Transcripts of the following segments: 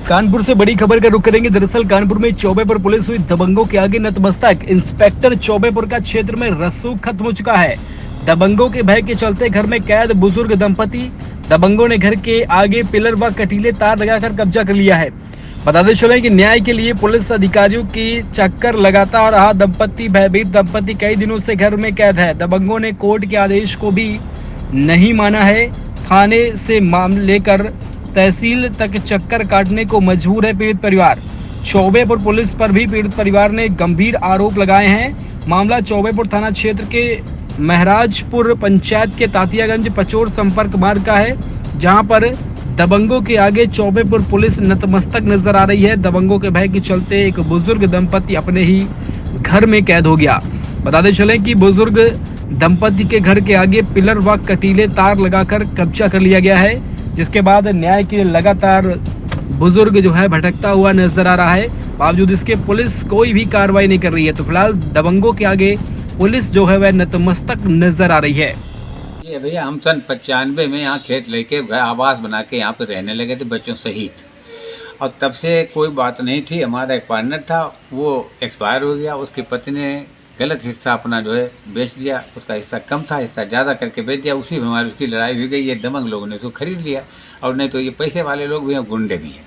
कानपुर से बड़ी खबर का रुख करेंगे। दरअसल कानपुर में चौबेपुर पुलिस हुई दबंगों के आगे नतमस्तक। इंस्पेक्टर चौबेपुर का क्षेत्र में रसूख खत्म हो चुका है। दबंगों के भय के चलते घर में कैद बुजुर्ग दंपति। दबंगों ने घर के आगे पिलर व कटीले तार लगाकर कब्जा कर लिया है। बताते चले कि न्याय के लिए पुलिस अधिकारियों की चक्कर लगाता रहा भयभीत दंपति कई दिनों से घर में कैद है। दबंगों ने कोर्ट के आदेश को भी नहीं माना है। थाने से मामले लेकर तहसील तक चक्कर काटने को मजबूर है पीड़ित परिवार। चौबेपुर पुलिस पर भी पीड़ित परिवार ने गंभीर आरोप लगाए हैं। मामला चौबेपुर थाना क्षेत्र के महराजपुर पंचायत के तातियागंज पचोर संपर्क मार्ग का है, जहां पर दबंगों के आगे चौबेपुर पुलिस नतमस्तक नजर आ रही है। दबंगों के भय के चलते एक बुजुर्ग दंपति अपने ही घर में कैद हो गया। बताते चले कि बुजुर्ग दंपति के घर के आगे पिलर व कटीले तार लगाकर कब्जा कर लिया गया है, जिसके बाद न्याय के लिए लगातार बुजुर्ग जो है भटकता हुआ नजर आ रहा है। बावजूद इसके पुलिस कोई भी कार्रवाई नहीं कर रही है। तो फिलहाल दबंगों के आगे पुलिस जो है वह नतमस्तक नजर आ रही है। ये भैया हम सन 95 में यहाँ खेत लेके घर आवास बना के यहाँ पे रहने लगे थे बच्चों सहित, और तब से कोई बात नहीं थी। हमारा एक पार्टनर था, वो एक्सपायर हो गया। उसकी पत्नी ने गलत हिस्सा अपना जो है बेच दिया। उसका हिस्सा कम था, हिस्सा ज़्यादा करके बेच दिया। उसी में हमारी उसकी लड़ाई हुई गई। ये दबंग लोगों ने उसको खरीद लिया। और नहीं तो ये पैसे वाले लोग भी हैं, गुंडे भी हैं,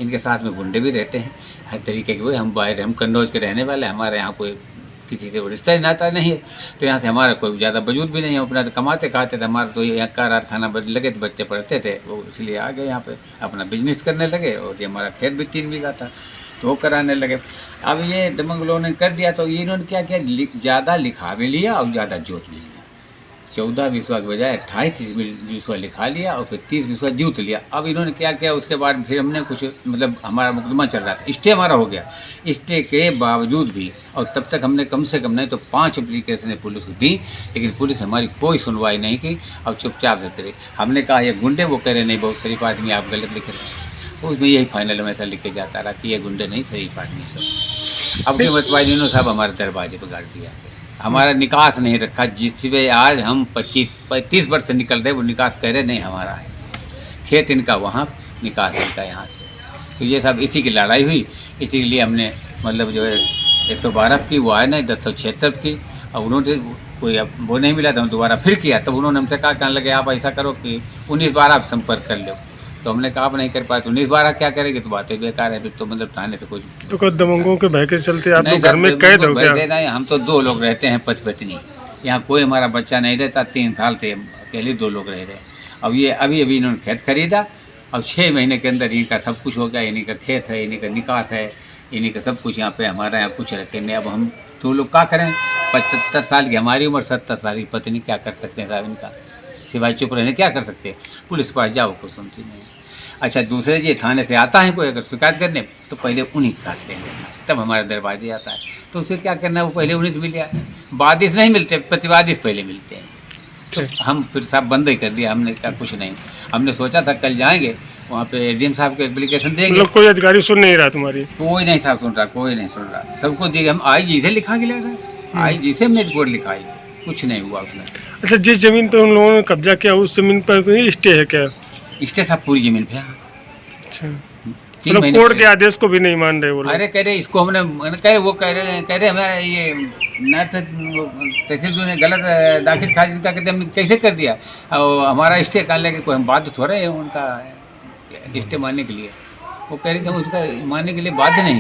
इनके साथ में गुंडे भी रहते हैं हर तरीके के। वही हम बाहर, हम कन्नौज के रहने वाले, हमारे यहाँ कोई किसी से रिश्ता ही नाता नहीं है। तो यहाँ से हमारा कोई ज़्यादा वजूद भी नहीं है। अपना तो कमाते खाते थे। हमारा तो यहाँ कारखाना लगे थे, बच्चे पढ़ते थे, वो इसलिए आ गए यहाँ पे अपना बिजनेस करने लगे। और ये हमारा खेत भी 3 बीघा था, तो वो कराने लगे। अब ये दबंग लोगों ने कर दिया, तो इन्होंने क्या किया, ज़्यादा लिखा भी लिया और ज़्यादा जोत भी लिया। 14 बिस्वा के बजाय 28 बिस्वा लिखा लिया और फिर 30 बिस्वा जूत लिया। अब इन्होंने क्या किया, उसके बाद फिर हमने कुछ मतलब हमारा मुकदमा चल रहा था, स्टे हमारा हो गया। स्टे के बावजूद भी, और तब तक हमने कम से कम नहीं तो 5 एप्लीकेशनें पुलिस को दी, लेकिन पुलिस हमारी कोई सुनवाई नहीं की और चुपचाप रहते रहे। हमने कहा ये गुंडे, वो कह रहे नहीं बहुत शरीफ आदमी, आप गलत लिख रहे हैं। उसमें यही फाइनल में ऐसा लिख के जाता रहा कि ये गुंडे नहीं, शरीफ आदमी सब। अब के मतवाई इन्होंने साहब हमारे दरवाजे पर गाड़ दिया। हमारा निकास नहीं रखा, जिससे आज हम 25-30 वर्ष से निकल रहे, वो निकास कह रहे नहीं हमारा है। खेत इनका वहाँ, निकास इनका यहाँ से। तो ये सब इसी की लड़ाई हुई। इसी के लिए हमने मतलब जो है 112 की, वो आए नहीं 1076 की। और उन्होंने कोई अब वो नहीं मिला, तो हम दोबारा फिर किया। तब उन्होंने हमसे कहा, कहने लगे आप ऐसा करो कि 19-12 आप संपर्क कर लो। तो हमने कहा आप नहीं कर पाए तो 19-12 क्या करेंगे, तो बातें बेकार है। तो मतलब थाने से कुछ तो दबंगों के भय के चलते आप लोग घर में कैद हो गया। हम तो 2 लोग रहते हैं, पति-पत्नी। यहाँ कोई हमारा बच्चा नहीं रहता। 3 साल थे अकेले 2 लोग रह रहे। अब ये अभी इन्होंने खेत खरीदा और 6 महीने के अंदर इनका सब कुछ हो गया। इन्हीं का खेत है, इन्हीं का निकास है, इन्हीं का सब कुछ यहाँ पे हमारा यहाँ कुछ रखे नहीं। अब हम 2 लोग क्या करें, 75 साल की हमारी उम्र, 70 साल की पत्नी, क्या कर सकते हैं साहब इनका, सिवाय चुप रहने क्या कर सकते हैं। पुलिस पास जाओ कुछ सुनती नहीं। अच्छा, दूसरे ये थाने से आता है कोई अगर शिकायत करने, तो पहले उन्हीं के साथ लेंगे, तब हमारे दरवाजे आता है। तो उसे क्या करना है, वो पहले उन्हीं से मिल जाए। वादिश नहीं मिलते, प्रतिवादिश पहले मिलते हैं। तो हम फिर साहब बंद ही कर दिया। हमने कहा कुछ नहीं। हमने सोचा था कल जाएंगे वहाँ पे एडीएम साहब को एप्लीकेशन देंगे। मतलब कोई अधिकारी सुन नहीं रहा तुम्हारी? कोई नहीं साहब सुन रहा, कोई नहीं सुन रहा। सबको दिए, हम IG से लिखा के ले गए, IG से हमने रिपोर्ट लिखाई, कुछ नहीं हुआ उसमें। अच्छा, जिस जमीन पर उन लोगों ने कब्जा किया उस जमीन पर कोई स्टे है क्या? स्टे साहब पूरी जमीन पे। अच्छा, मतलब कोर्ट के आदेश को भी नहीं मान रहे वो लोग? अरे कह रहे इसको हमने वो कह रहे हमें ये न तहसील ने गलत दाखिल खारिज का कहते हमने कैसे कर दिया। और हमारा स्टे कर लेके कोई हम बाध्य थोड़े हैं उनका स्टे मानने के लिए। वो कह रहे थे हम उसका मानने के लिए बाध्य नहीं है।